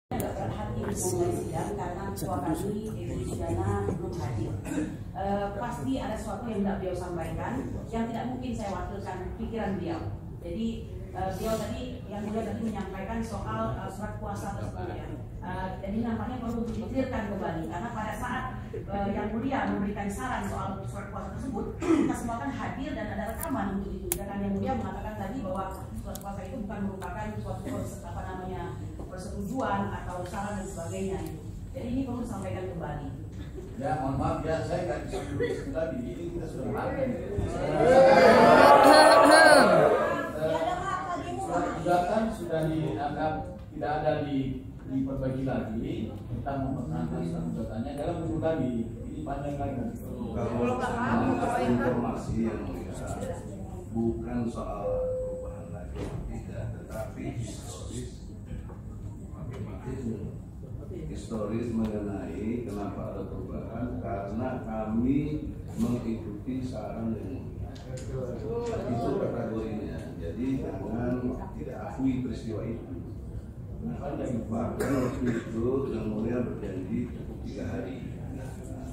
Agak berat hati mengenai sidang karena ketua kami Luciana belum hadir. Pasti ada sesuatu yang tidak beliau sampaikan yang tidak mungkin saya wakilkan pikiran beliau. Jadi beliau tadi menyampaikan soal surat kuasa tersebut ya. Jadi nampaknya perlu dikelirkan kembali karena pada saat yang mulia memberikan saran soal surat kuasa tersebut, kita semua kan hadir dan ada rekaman untuk itu. Dan yang mulia mengatakan tadi bahwa surat kuasa itu bukan merupakan suatu persetujuan atau saran dan sebagainya. Jadi ini perlu disampaikan kembali. Ya mohon maaf ya, saya nggak bisa duduk lagi. Ini kita sudah makan. Gugatan sudah dianggap tidak ada diperbaiki lagi. Kita mempertahankan gugatannya dalam minggu lagi. Ini panjang lagi. Kalau informasi yang melihat bukan soal perubahan lagi tidak, tetapi historis mengenai kenapa ada perubahan karena kami mengikuti saran yang itu kategorinya. Jadi jangan tidak akui peristiwa itu. Bahkan waktu itu yang mulia berjanji 3 hari,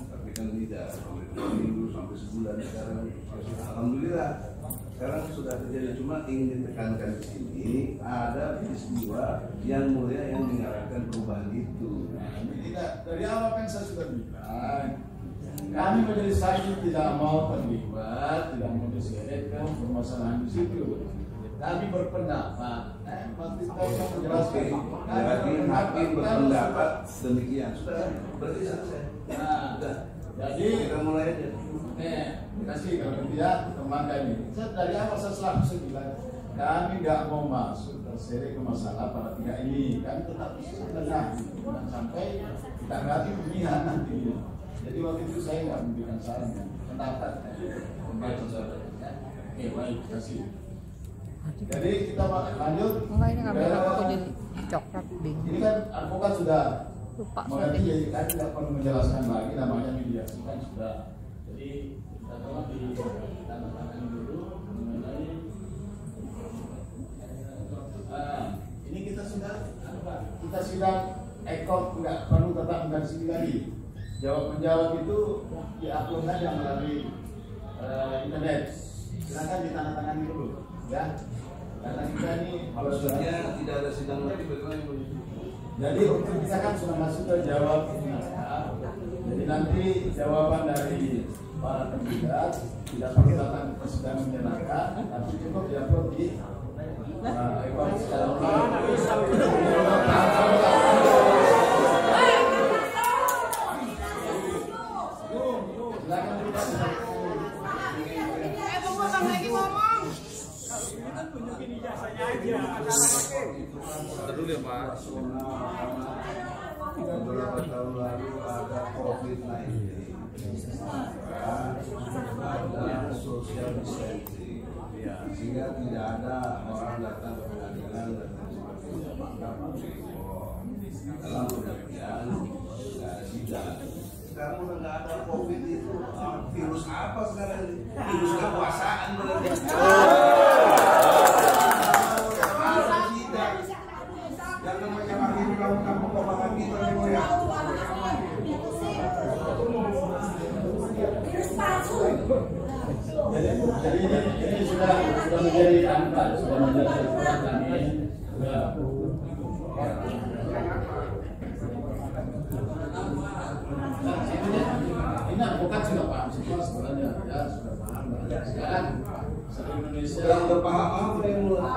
tapi kan tidak sampai 2 minggu sampai sebulan. Sekarang alhamdulillah sekarang sudah terjadi. Cuma ingin ditekankan di sini ada peristiwa yang mulia yang mengarahkan perubahan itu. Tidak, dari awal kan saya sudah bilang, kami majelis hakim tidak mau terlibat, tidak mau diseret ke permasalahan di situ. Kami berpendapat, Mas Tito yang menjelaskan. Jadi hakim berpendapat demikian. Sudah berarti selesai. Nah, jadi kita mulai aja. Kasih kalau tidak teman kami. Dari awal saya selalu bilang, kami nggak mau masuk terseret ke masalah para pihak ini. Kami tetap bisa tengah, jangan sampai kita ganti pemilihan nanti. Jadi waktu itu saya nggak memberikan saran pendapat. Oke, baik, kasih. Jadi kita lanjut. Enggak, ini ngambil aku jadi coklat bingung. Ini kan advokat sudah Lupa mengerti, jadi kan tidak perlu menjelaskan lagi, namanya mediasi kan sudah. Jadi kita tolong ditandatangani dulu mengenai. Ini kita sudah kita sidang ekor, nggak perlu tetap di sini lagi. Jawab menjawab itu diupload saja melalui internet. Silakan ditandatangani dulu, ya. Karena kita ini Maksudnya tidak ada sidang lagi, bagaimana? jadi untuk kita kan sudah masuk ke jawab ini. Jadi nanti jawaban dari para kandidat tidak perlu datang ke persidangan menyerahkan, tapi cukup diupload di ekor secara Dulu ya Pak. Beberapa tahun lalu ada COVID-19, ada social distancing, sehingga tidak ada orang datang ke pengadilan dan sebagainya. Maka dalam pengertian tidak ada sidang. Sekarang udah nggak ada COVID itu, virus apa sekarang ini? Virus kekuasaan berarti. Jadi ini sudah menjadi angka, sudah menjadi kami ini advokat sudah paham semua sebenarnya, ya sudah paham. Sekarang seluruh Indonesia Udah paham apa yang mulai?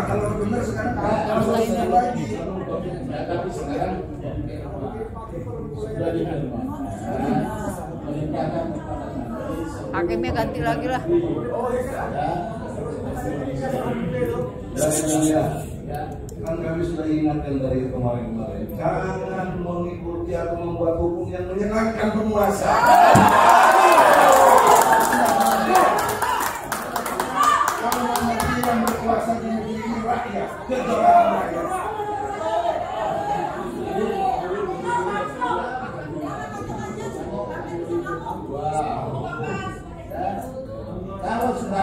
Kalau benar sekarang lagi. Tapi sekarang sudah diterima. Hakimnya ganti lagi lah. Kan kami sudah ingatkan dari kemarin-kemarin, jangan mengikuti atau membuat hukum yang menyenangkan penguasa.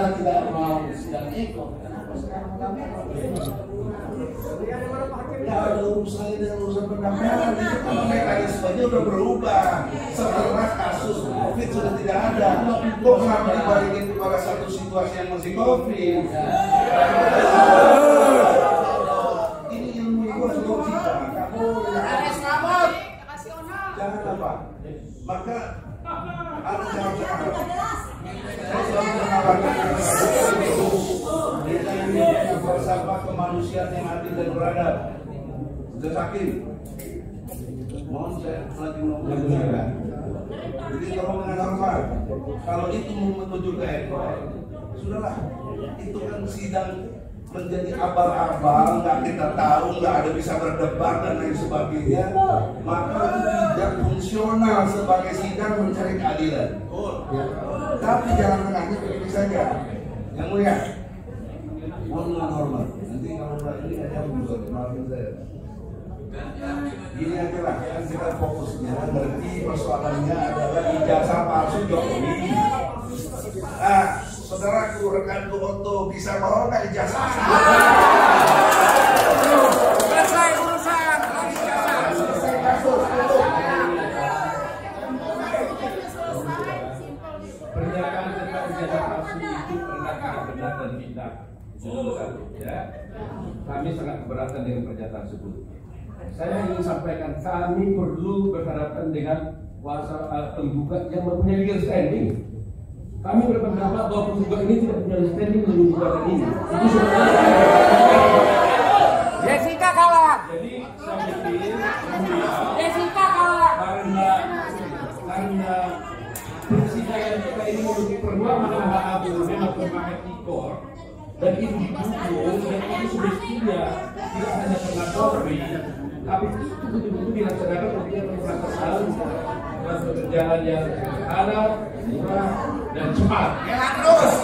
saudara tidak mau sidang ekor, kenapa sekarang nggak mau? Ya ada urusannya dengan urusan pendamaian. Itu kan mekanisme aja udah berubah. Setelah kasus COVID sudah tidak ada. Kok kenapa dibalikin kepada satu situasi yang masih COVID? Ini ilmu itu harus logika. Kamu jangan apa? Maka ada jangan bersama kemanusiaan yang adil dan beradab. Jesakin. Mohon saya lagi ngomong. Jadi tolong dengan hormat. Kalau itu menuju ke ekor, sudahlah. Itu kan sidang menjadi abal-abal, nggak kita tahu, nggak ada bisa berdebat dan lain sebagainya. Maka itu tidak fungsional sebagai sidang mencari keadilan. Tapi jalan tengahnya begini saja. Yang mulia, mohon dengan hormat. Nanti kalau udah ini aja juga maafin saya. Ini aja lah, kan kita fokusnya ngerti persoalannya adalah ijazah palsu Jokowi. Nah, saudaraku, rekanku Otto bisa bawa nggak ijazah? Selesai urusan. Selesai kasus. Pernyataan tentang ijazah palsu itu pernyataan benar dan tidak. Itu dulu satu, ya. Kami sangat keberatan dengan pernyataan tersebut. Saya ingin sampaikan, kami perlu berhadapan dengan kuasa penggugat yang mempunyai legal standing. Kami berpendapat bahwa penggugat ini tidak punya standing untuk gugatan ini. Itu sebenarnya. Jessica kalah. Jadi saya pikir Jessica kalah. karena persidangan kita ini menuju permohonan abu memang bermakna ikor dan itu didukung dan itu semestinya tidak hanya karena Polri, tapi itu betul-betul dilaksanakan ketika pemerintahan dan berjalan yang sederhana, murah dan cepat. Terus.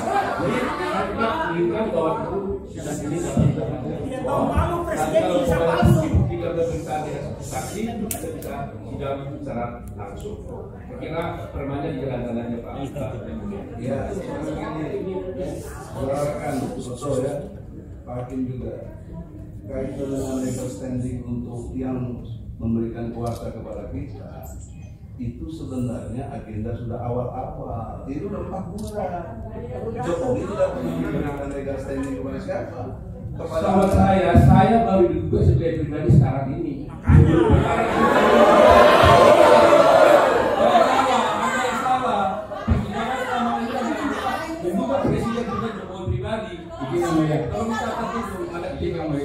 Jadi kita inginkan bahwa itu sidang ini dapat dan kalau jika pemeriksaan tidak saksi kita bisa sidang secara langsung. Saya kira permanya dijalankan aja Pak. Ya, ini berakan sosok ya, Pak Hakim juga kaitan dengan legal standing untuk yang memberikan kuasa kepada kita. Itu sebenarnya agenda sudah awal-awal. Itu udah 4 bulan. Jokowi tidak pernah menggunakan legal standing kepada siapa? Sama saya baru diduga sebagai pribadi sekarang ini.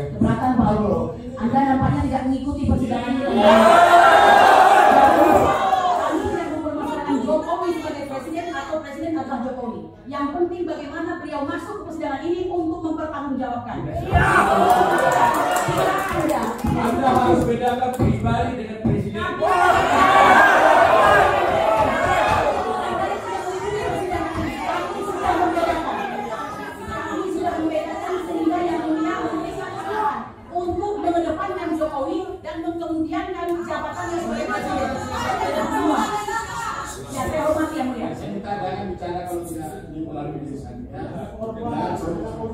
Keberatan Pak Aldo, Anda nampaknya tidak mengikuti persidangan ini. Kami tidak mempermasalahkan Jokowi sebagai presiden atau presiden adalah Jokowi. Yang penting bagaimana beliau masuk ke persidangan ini untuk mempertanggungjawabkan. Anda harus bedakan pribadi dengan presiden. Untuk mengedepankan Jokowi dan mengemudiankan jabatannya sebagai presiden. Ya, saya hormati yang mulia. Kita jangan bicara kalau tidak melalui tulisan.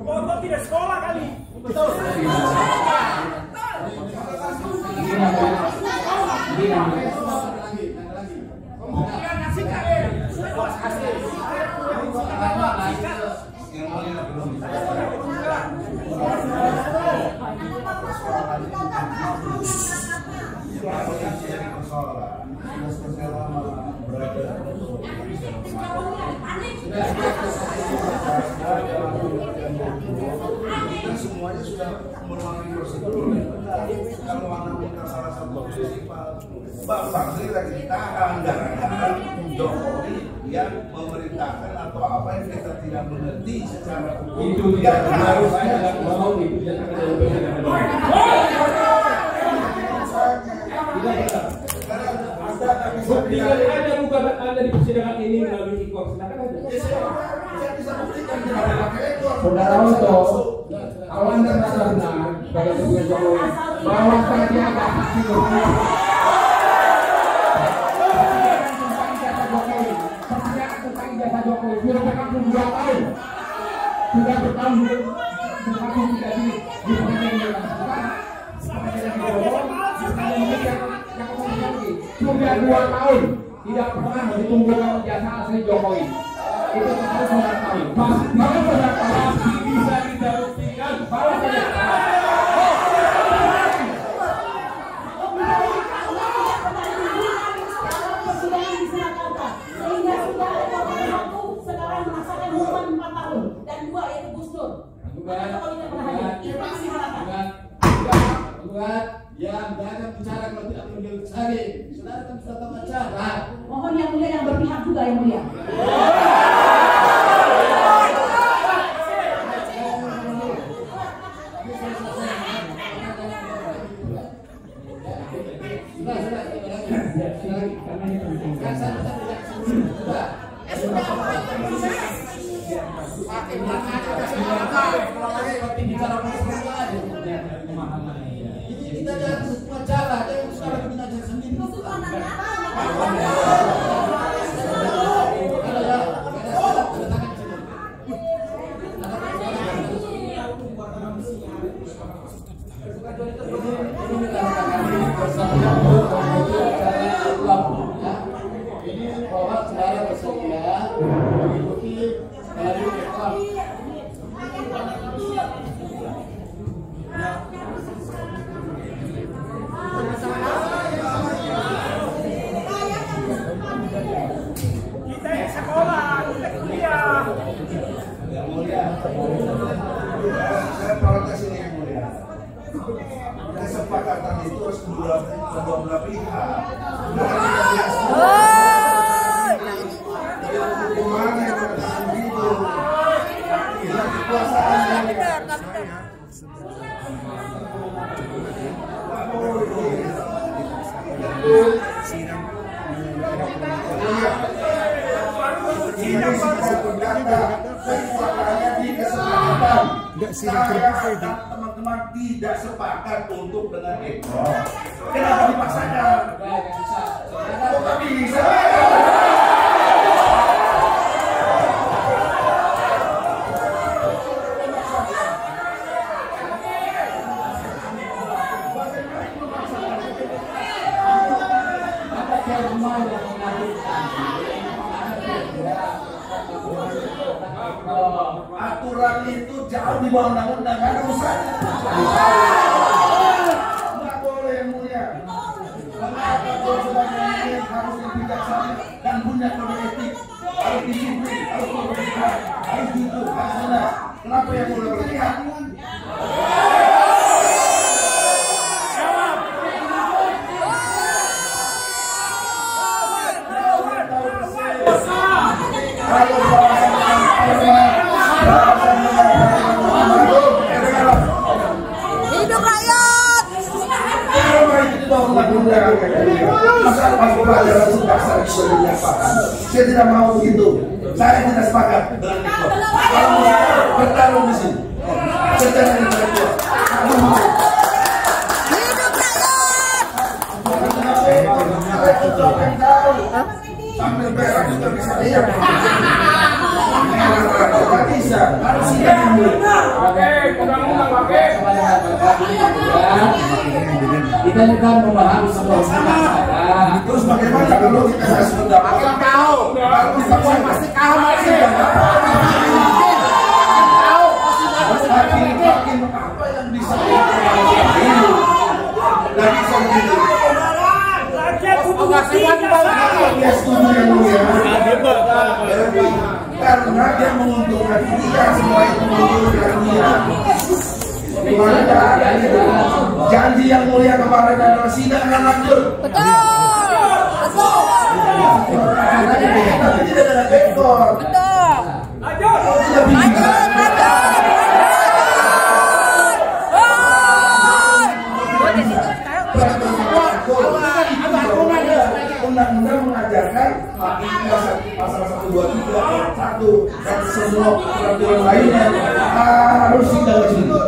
Kok tidak sekolah kali? Betul. Semuanya sudah melalui prosedur. Kalau anak minta salah satu prinsipal, Bapak Sri lagi ditahan gara-gara Jokowi yang memerintahkan atau apa yang kita tidak mengerti secara hukum. Itu tidak harus saya tidak mau itu tidak akan ada persidangan. Buktikan ada gugatan Anda di persidangan ini melalui ikor, silakan aja. Saudara Otto, kalau Anda merasa benar sebagai presiden Jokowi, bahwa saja ada saksi Jokowi. Persidangan tentang ijazah Jokowi, sudah berlangsung 2 tahun. sudah bertahun berlaku tidak di pengadilan sudah 2 tahun tidak pernah ditunggu jasa asli Jokowi. Itu harus saudara tahu. Kalau saudara tahu bisa kita buktikan bahwa saudara yang jangan bicara kalau tidak perlu dicari. Saudara kan sudah tahu acara. Mohon yang mulia yang berpihak juga yang mulia. Kita jangan majalah, jangan sekarang kita jadi sendiri. Ini bahwa saudara bersedia mengikuti dari rekam. Kita sekolah, kita kuliah. Yang mulia, saya protes ini yang mulia. Kesepakatan itu harus kedua belah pihak. Bagaimana yang mengatakan begitu? Tidak kekuasaan yang teman-teman tidak sepakat untuk dengan Eko. Kenapa dipaksakan? Kok bisa? Aturan itu jauh di bawah undang-undang, karena usahanya nggak boleh yang mulia. Mengapa sebagai harus bijaksana dan punya kode etik, harus disiplin, harus berpihak, harus jujur, harus benar. Kenapa yang mulia berpihak? Hidup rakyat. Saya tidak mau begitu. Saya tidak sepakat dengan itu. Kalau bertarung di sini, secara intelektual. Hidup rakyat. Sambil berak juga bisa lihat. Tidak bisa. Harus siap. Kita juga memahami sebuah masalah. Terus bagaimana kalau kita kasih pendapat? Tahu. Pasti tahu masih. Hakim apa yang bisa dan bisa begitu. Rakyat kudu bukti. Dia setuju yang mulia. Karena dia menguntungkan dia, semua itu menguntungkan dia. Dimana janji yang mulia kemarin adalah sidang akan lanjut. Betul. Tapi tidak ada bekor. Betul. Tidak bisa. Undang-undang mengajarkan pasal 123 dan semua peraturan lainnya harus sidang di sini.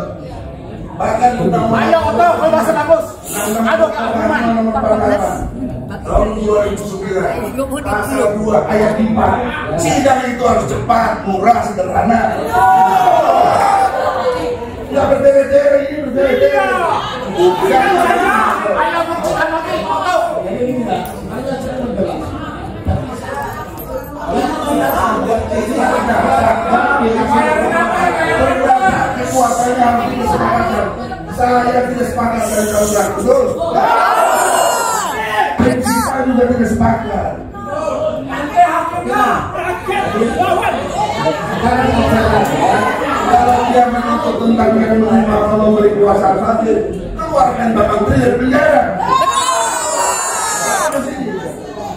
Bahkan undang-undang Ayo, Oto, kalau bahasa bagus. Aduh, nomor 48 tahun 2009 pasal 2 ayat 5 sidang itu harus cepat, murah, sederhana. Nggak bertele-tele, ini bertele-tele. Bukan Ayo bukan lagi foto. Kekuatannya harus disepakati. Saya tidak sepakat dengan kalian, betul? Kita juga tidak sepakat. Nanti hakimnya rakyat lawan. Kalau dia menuntut tentang memberi kuasa fakir, keluarkan Bapak Menteri dari penjara.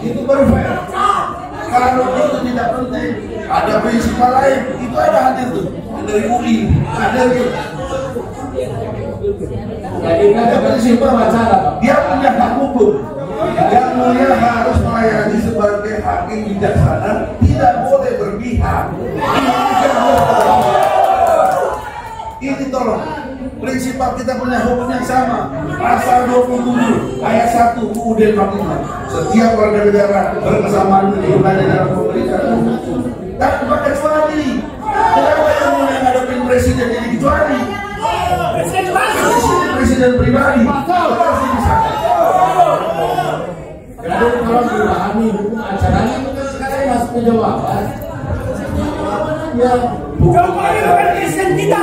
Itu baru fair. Kalau itu tidak penting, ada prinsip lain, itu ada hadir tuh dari UI, ada gitu. Jadi kan ada prinsip masalah. Dia punya hak hukum. Yang mulia harus melayani sebagai hakim bijaksana, tidak boleh berpihak. Ini tolong. Prinsip kita punya hukum yang sama. Pasal 27 ayat 1 UUD 45. Setiap warga negara berkesamaan kehidupan dalam pemerintahan. Tanpa kecuali. Kenapa yang mulai ngadepin presiden jadi kecuali? Presiden pribadi. Harus dipisahkan. Jadi kalau dipahami hukum acaranya itu kan sekarang masuk ke jawaban. Ya, Jokowi bukan presiden kita.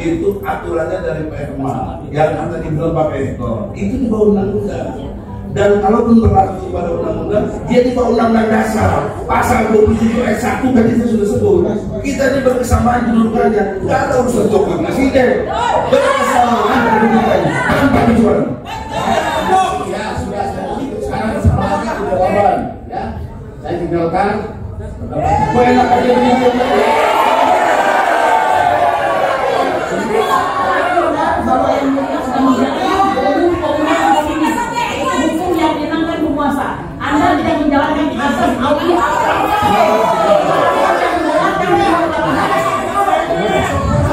Itu aturannya dari PMA yang kata dibilang Pak Eko itu di bawah undang-undang, dan kalaupun berlaku pada undang-undang dia di bawah undang-undang dasar pasal 27 ayat 1 tadi saya sudah sebut. Kita ini berkesamaan kedudukannya, nggak ada urusan Jokowi presiden, berkesamaan kedudukannya tanpa kecuali. ya sudah sekarang kesempatan sudah jawaban. Ya, saya tinggalkan. Kok enak aja begini? Hukum yang menyenangkan penguasa. Anda tidak menjalankan asas awli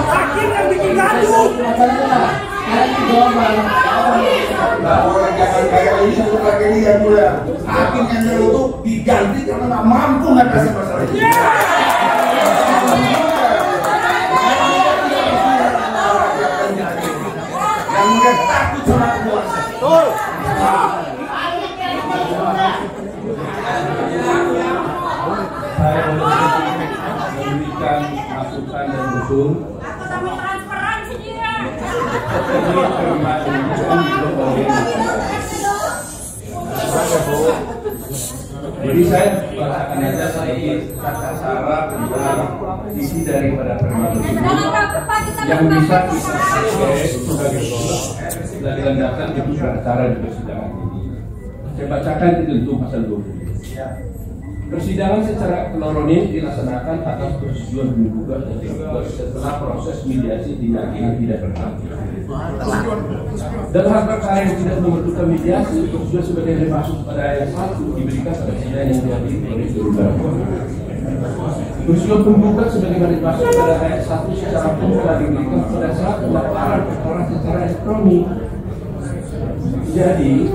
Hakim yang bikin gaduh. Orang jangan kayak ini suka kayak ini yang mulia. Hakim yang dulu itu diganti karena nggak mampu ngatasi masalah ini. Yang mulia takut sama kuasa. Saya memberikan masukan dan usul. Jadi saya bahasakan aja sedikit kata syarat tentang isi daripada permohonan yang bisa kita pakai sebagai dan dilandaskan itu acara di persidangan ini. Saya bacakan itu tentu pasal 20. Persidangan secara kronologis dilaksanakan atas persetujuan penggugat setelah proses mediasi tindak pidana tidak berlaku. Dalam hal perkara yang tidak memerlukan mediasi, persetujuan sebagai yang dimaksud pada ayat 1 diberikan pada sidang yang dihadiri oleh saudara. Persetujuan penggugat sebagaimana dimaksud pada ayat 1 secara umum telah diberikan pada saat pendaftaran perkara secara elektronik. Jadi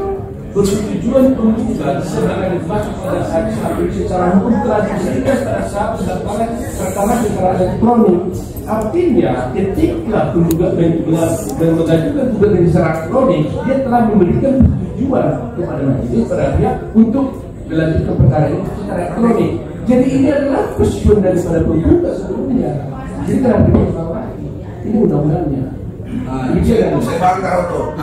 persetujuan penggugat sebagaimana dimaksud pada saat secara hukum telah diberikan pada saat pendaftaran perkara secara elektronik. Artinya ketika penggugat mengajukan gugatan secara elektronik, dia telah memberikan persetujuan kepada majelis pada pihak untuk melanjutkan perkara ini secara elektronik. Jadi ini adalah persetujuan daripada penggugat sebelumnya. Jadi tidak perlu lagi. Ini undang-undangnya. Saya bangga tuh.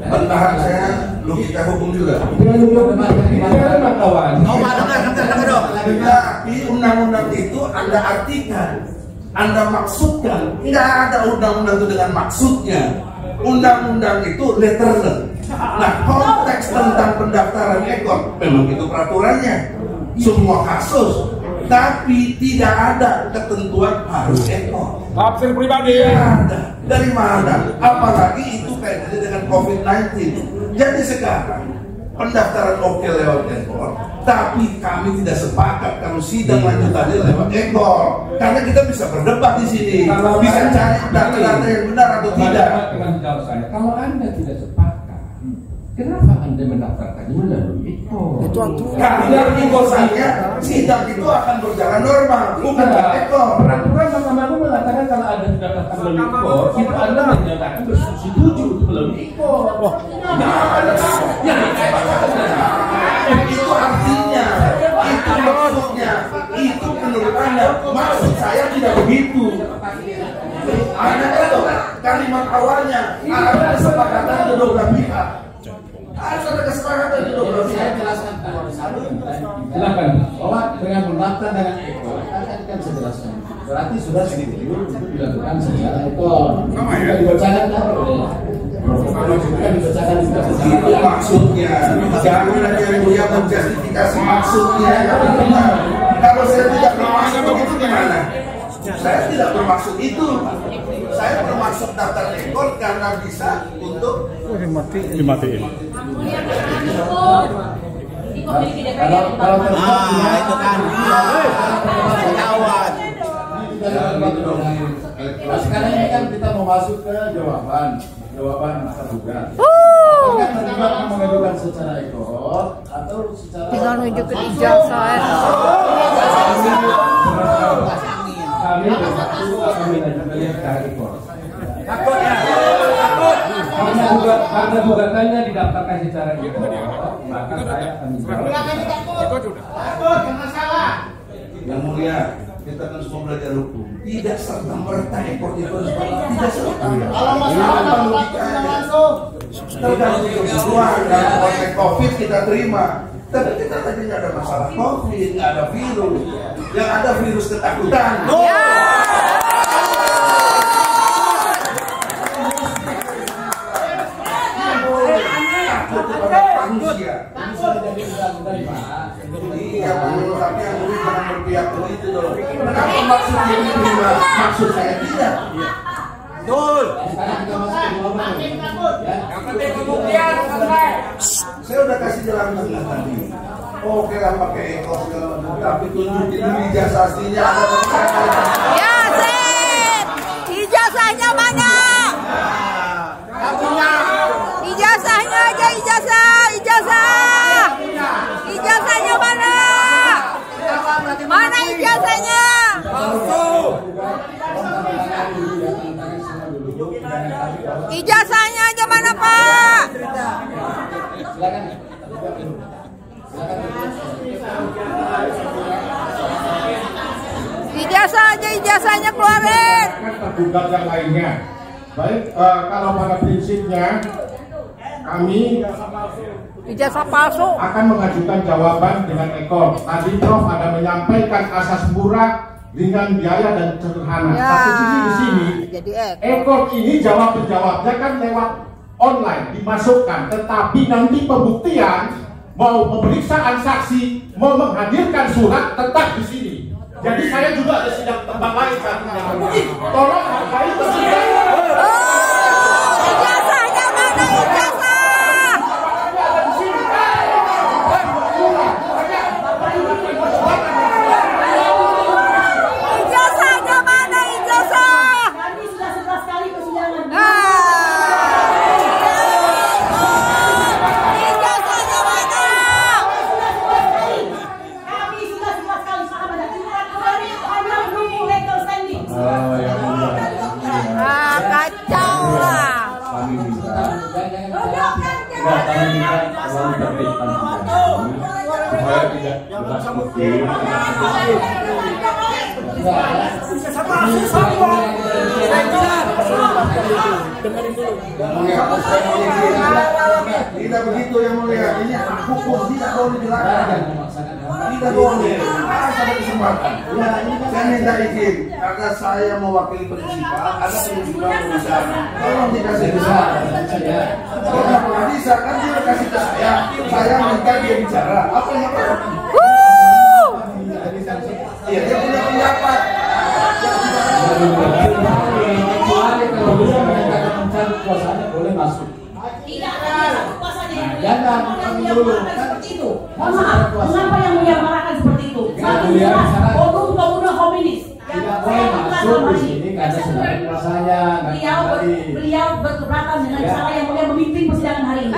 Bentahan saya logika hukum juga. Tapi undang-undang itu Anda artikan, Anda maksudkan. Tidak ada undang-undang itu dengan maksudnya. Undang-undang itu letterless. Nah, konteks tentang pendaftaran ekor memang itu peraturannya. Semua kasus, tapi tidak ada ketentuan harus ekor. Tafsir pribadi. Ada. Dari mana? Apalagi itu kaitannya dengan COVID-19. Jadi sekarang pendaftaran oke lewat ekor, tapi kami tidak sepakat kalau sidang lanjutannya lewat ekor, karena kita bisa berdebat di sini, bisa cari data-data yang benar atau tidak. Kalau Anda tidak sepakat, Kenapa Anda mendaftarkannya melalui ekor? Karena ingkosannya sidang itu akan berjalan normal, bukan ekor. Peraturan Mahkamah Agung mengatakan kalau Anda sudah daftar melalui ekor, itu Anda menyatakan bersetuju untuk melalui ekor. Itu artinya, itu maksudnya, itu menurut Anda. Maksud saya tidak begitu. Anda itu kalimat awalnya ada kesepakatan kedua belah pihak. Harus ada kesepakatan kedua belah pihak. Saya jelaskan Silakan. bahwa dengan mendaftar dengan ekor, kan saya jelaskan. Berarti sudah setuju untuk dilakukan secara ekor. Sudah dibacakan kan? Sudah dibacakan juga. Itu maksudnya. Jangan ada yang mulia menjustifikasi maksudnya. Kalau saya tidak bermaksud begitu gimana? Saya tidak bermaksud itu. Saya bermaksud daftar ekor karena bisa untuk dimatiin. Kalau itu kan kawan. Nah, sekarang ini kan kita mau masuk ke jawaban terduga. Kan terlibat mengajukan secara ekor atau secara Tinggal nunjukin ijazah. Kami bersatu akan mengajukannya secara ekor. Karena gugatannya didaftarkan secara ekor, maka saya akan menjawab. yang mulia. Kita kan semua belajar hukum. Tidak serta merta ekor itu harus tidak serta. Kalau masalah masuk, tergantung kebutuhan. Dalam konteks COVID kita terima. Tapi kita tadi nggak ada masalah COVID, nggak ada virus. Yang ada virus ketakutan. Manusia. Iya, tapi yang dulu jangan berpihak begitu dong. Kenapa maksudnya diterima? Maksud saya tidak. Betul. Sekarang kita masuk ke jawaban. Yang penting pembuktian selesai. Saya udah kasih jalan tengah tadi. Oke lah pakai ekor segala macam. Tapi tunjukin dulu ijazah aslinya ada Ya, Sep. Ijazahnya mana? Ijazahnya aja, ijazah. Ijazahnya mana? Mana ijazahnya? Ijazahnya aja mana, Pak? Ijazah aja, ijazahnya keluarin. Tergugat yang lainnya. Baik, kalau pada prinsipnya kami Ijazah palsu. akan mengajukan jawaban dengan ekor. Tadi Prof ada menyampaikan asas murah, ringan biaya dan sederhana. Ya, Satu sisi di sini, jadi ekor ini jawab-jawabnya kan lewat online dimasukkan, tetapi nanti pembuktian mau pemeriksaan saksi, mau menghadirkan surat tetap di sini. Jadi saya juga ada sidang tempat lain saat ini. Tolong hargai persidangan. Ijazahnya mana ijazah? Ijazahnya mana ijazah? Kami sudah 11 kali persidangan. Ijazahnya mana? Kami sudah 11 kali sahabat dan kami hanya menunggu legal standing. Kacau lah. Kami minta uang tertibkan supaya tidak jelas bukti. Tidak begitu yang mulia. Ini hukum tidak boleh dilakukan. Tidak boleh. Harus ada kesempatan. Ya, ini saya minta izin karena saya mewakili prinsipal. Ada prinsipal yang bicara. Tolong dikasih kesempatan. Kenapa nggak bisa? Kan dia kasih ke saya. Saya minta dia bicara. Apa yang apa? Iya, dia punya pendapat. Kecuali kalau bisa mereka mencari kuasanya boleh masuk. Tidak ada kuasanya yang mulia. Jangan Yang mulia dulu. marahkan seperti itu. Mohon maaf, mengapa yang mulia marahkan seperti itu? Yang mulia, Omnum hominis. Yang tidak saya boleh bukan masuk hari di sini karena sudah kuasanya. Beliau berkeberatan dengan cara yang mulia memimpin persidangan hari ini.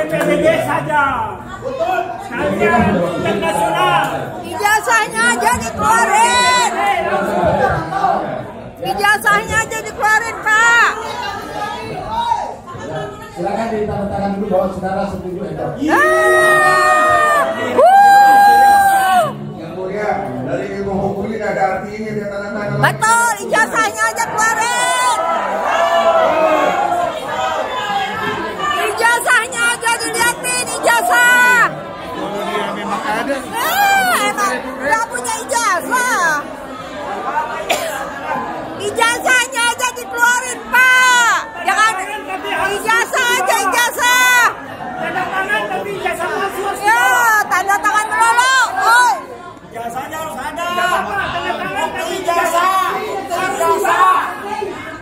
PBB saja. Kalian internasional. Ijazahnya aja dikeluarin. Ijazahnya aja dikeluarin, Pak. Silakan ditandatangan dulu bahwa saudara setuju ekor. Yang mulia, dari ilmu hukum ini ada artinya dia tanda tangan. Betul, ijazahnya aja keluarin. Ijazahnya aja diliatin, ijazah. Kalau dia memang ada. Emang nggak punya ijazah. Ijazahnya aja dikeluarin, Pak. Jangan ijazah aja, ijazah. Tanda tangan tapi ijazah masuk. Ya, tanda tangan melulu. Oi. Ijazahnya harus ada. Tanda tangan tapi ijazah.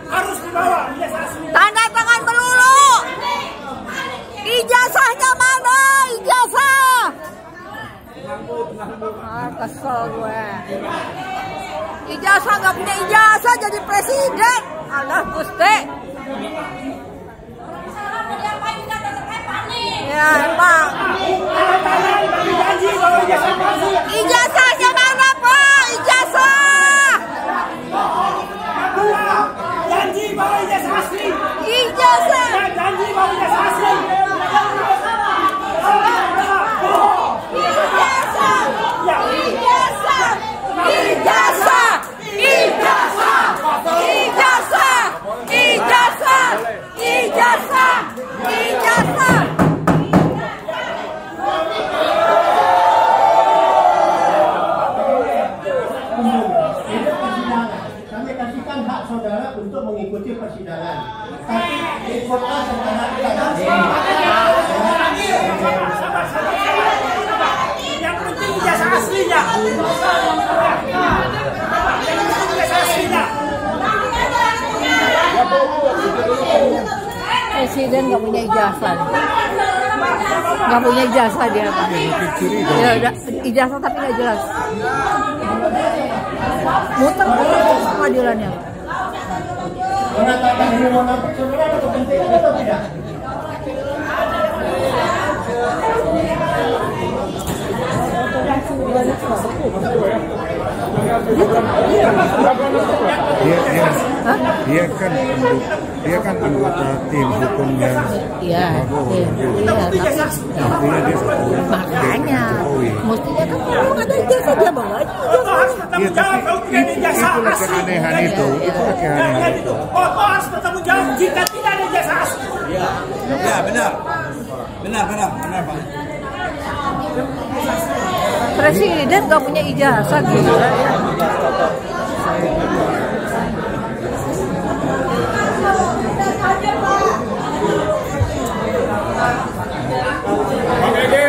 Harus dibawa ijazah asli. Tanda tangan melulu. Ijazahnya mana? Ijazah. Kesel gue. Ijazah nggak punya ijazah jadi presiden. Alah Gusti. Ya emang. Ijazahnya mana Pak? Ijazah. Janji bawa ijazah asli. Ijazah. Janji bawa ijazah asli. Kami kasihkan hak saudara untuk mengikuti persidangan. Tapi ikutlah saudara Yang penting ijazah aslinya. Ijazah aslinya. Presiden nggak punya ijazah. Nggak punya ijazah dia. Ya, ijazah tapi nggak jelas. Muter terus pengadilannya. mengatakan ini munafik sebenarnya ada kepentingan atau tidak? Dia kan anggota tim hukumnya Prabowo. Artinya dia makanya mestinya kan kalau ada ijazah dia bawa aja. Iya, tapi itulah keanehan itu. Itulah keanehan itu. Foto harus bertanggung jawab jika tidak ada ijazah asli. Ya benar Pak. Presiden nggak punya ijazah gitu. Bang Edi,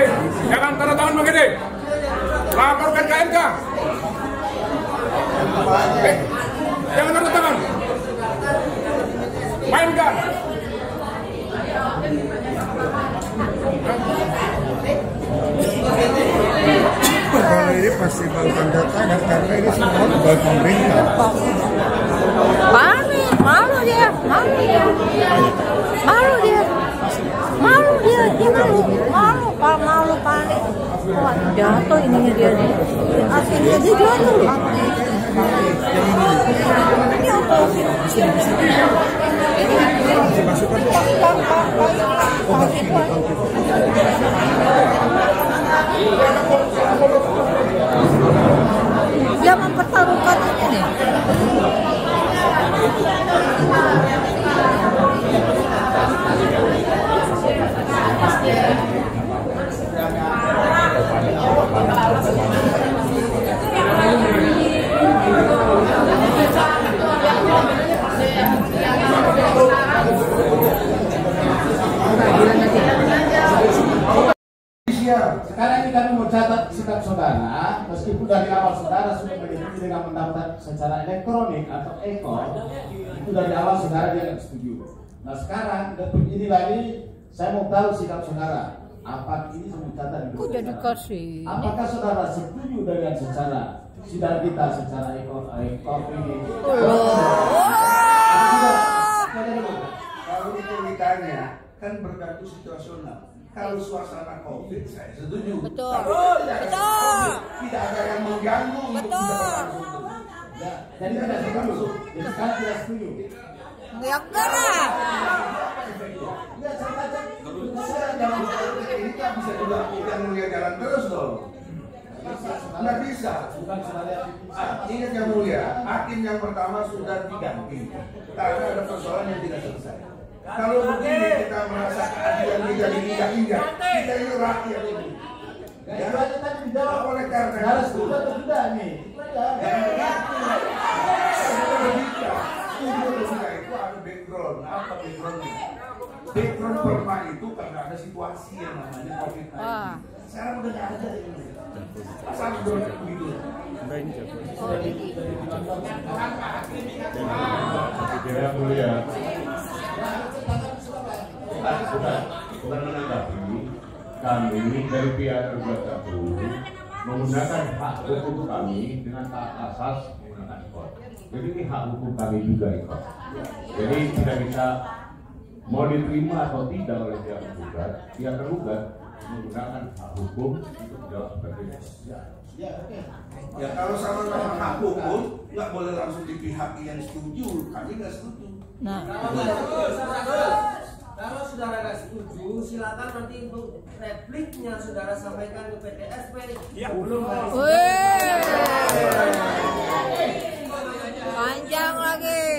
jangan tanda tangan Bang Edi. Laporkan ke MK. Jangan tanda tangan. Mainkan. Kalau ini pasti bang tanda tangan karena ini semua pegawai pemerintah. Panik, malu dia, malu dia, Pak, malu panik. Wah, jatuh ininya dia nih. Akhirnya dia jatuh. Ini apa? Dia mempertaruhkan ini nih. Sekarang ini kami mau catat sikap saudara, meskipun dari awal saudara sudah mengikuti dengan mendaftar secara elektronik atau itu dari awal saudara dia tidak setuju. Nah sekarang detik ini lagi saya mau tahu sikap saudara. Apa ini saya catat di Kok jadi kasih? Apakah saudara setuju dengan secara sidang kita secara ekonomi? Kalau itu ditanya kan bergantung situasional. Kalau suasana COVID saya setuju. Betul. Tidak ada yang mengganggu untuk berlangsung. Jadi tidak setuju. Jadi kan tidak setuju. Ya enggak. Ini kan bisa dilakukan dengan jalan terus dong. Nggak bisa. Ingat yang mulia, hakim yang pertama sudah diganti karena ada persoalan yang tidak selesai. Kalau begini kita merasa keadilan tidak diinjak-injak, kita ini rakyat ini. Ya, tadi dijawab oleh karena harus setuju atau tidak nih? Itu ada background. Apa backgroundnya? Background perma itu karena ada situasi yang namanya COVID-19. Sekarang udah nggak ada ini. Asal udah begitu. Yang mulia, bukan menanggapi. kami dari pihak tergugat satu menggunakan hak hukum kami dengan taat asas menggunakan ikut. Jadi ini hak hukum kami juga ikut. Jadi tidak bisa mau diterima atau tidak oleh pihak tergugat menggunakan hak hukum untuk menjawab seperti ini. Ya kalau sama-sama hak hukum nggak boleh langsung dipihaki yang setuju. Kami nggak setuju. Kalau saudara nggak setuju, silakan nanti untuk repliknya saudara sampaikan ke PTSP. Ya, belum. Panjang lagi.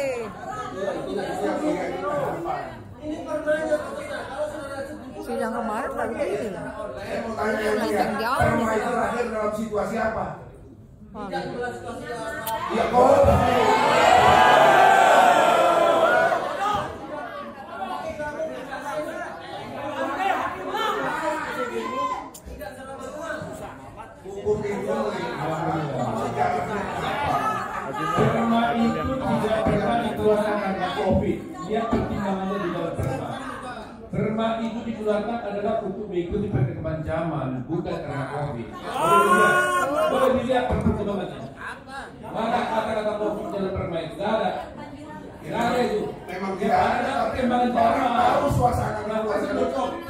Ini permainan kalau saudara setuju. Sidang kemarin lagi gitu. Saya mau tanya yang jauh. Perma itu lahir dalam situasi apa? Tidak jelas situasi apa. Ya kok. Perma itu tidak pernah dikeluarkan karena COVID. Lihat pertimbangannya di dalam perma. Perma itu dikeluarkan adalah untuk mengikuti perkembangan zaman, bukan karena COVID. Boleh dilihat perkembangannya. Mana kata-kata COVID dalam perma itu? Tidak ada. Tidak ada itu. Memang tidak ada perkembangan zaman. Tahu suasana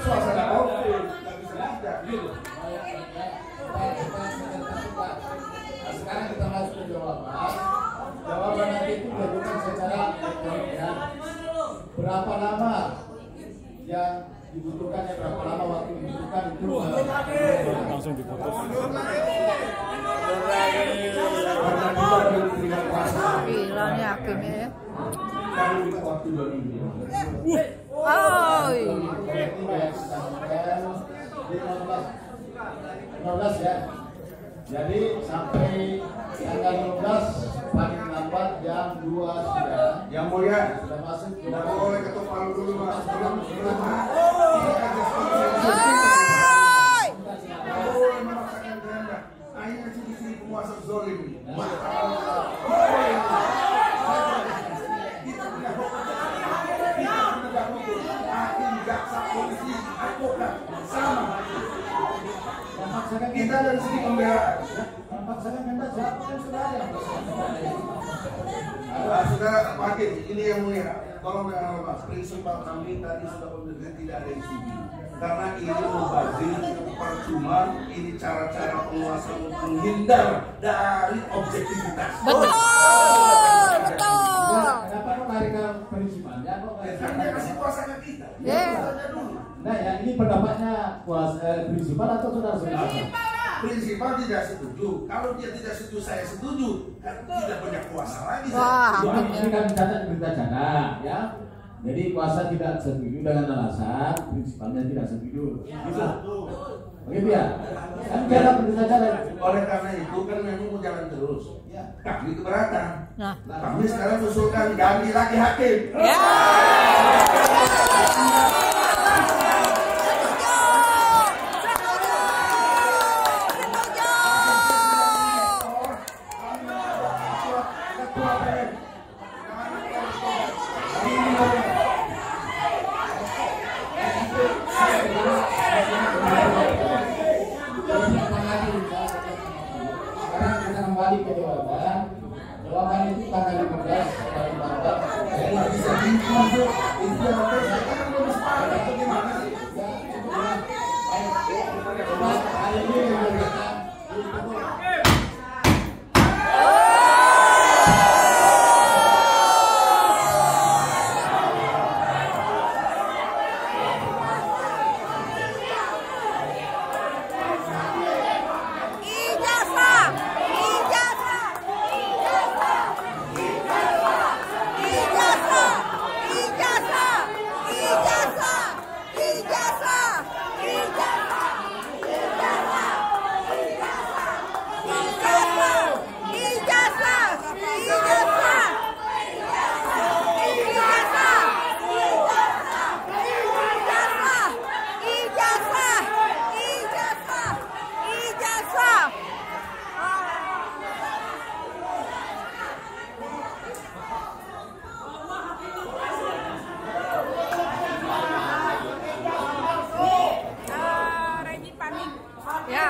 suasana COVID. Gitu. Sekarang kita masuk ke jawaban. Jawaban nanti itu dilakukan secara elektronik ya. Berapa lama yang dibutuhkan ya, berapa lama waktu dibutuhkan itu langsung diputus. Gila nih hakimnya ya. Kami waktu 2 minggu. Oh. 15 ya. Jadi sampai tanggal 15 paling lambat jam 2 sudah. Yang mulia sudah masuk. Tidak boleh ketuk palu dulu mas. Belum. Boleh memaksakan kehendak. Akhirnya istri penguasa zolim. Hakim, jaksa, polisi, advokat sama. Kita dari segi pembelaan. Memaksakan kehendak siapa yang sudah ada. Saudara Hakim, ini yang mulia. Tolong jangan lupa, prinsipal kami tadi sudah memberikan tidak ada isi. Karena ini mubazir, percuma, ini cara-cara penguasa menghindar dari objektivitas. Betul. Kenapa kok lari ke prinsipalnya? Karena kasih kuasa ke kita. Nah, yang ini pendapatnya kuasa prinsipal atau saudara-saudara? Prinsipal tidak setuju. Kalau dia tidak setuju, saya setuju. Kan tidak punya kuasa lagi. Wah, ini kan catat berita acara, ya. Jadi kuasa tidak setuju dengan alasan prinsipalnya tidak setuju. Gitu. Begitu ya? Kan cara berita acara. Oleh karena itu kan memang mau jalan terus. Kami keberatan. Nah, kami sekarang usulkan ganti lagi hakim.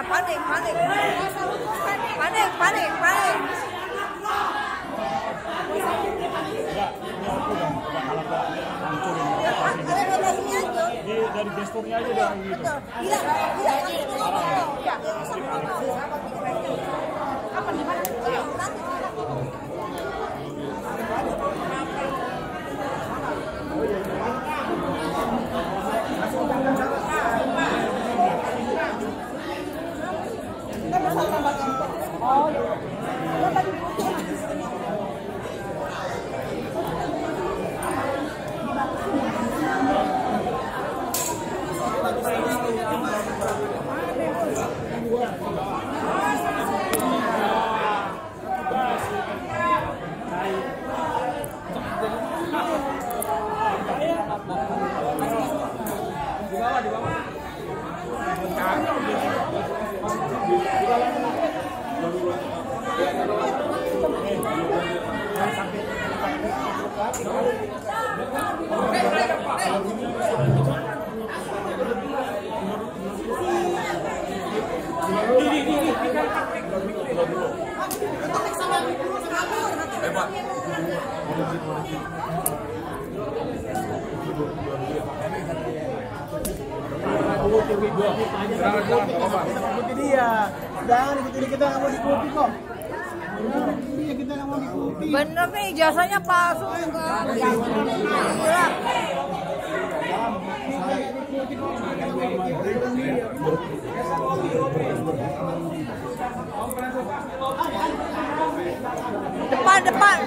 panik. Panik. Dari gesturnya aja udah gitu. Bener nih, ijazahnya palsu kan? Gila. Depan.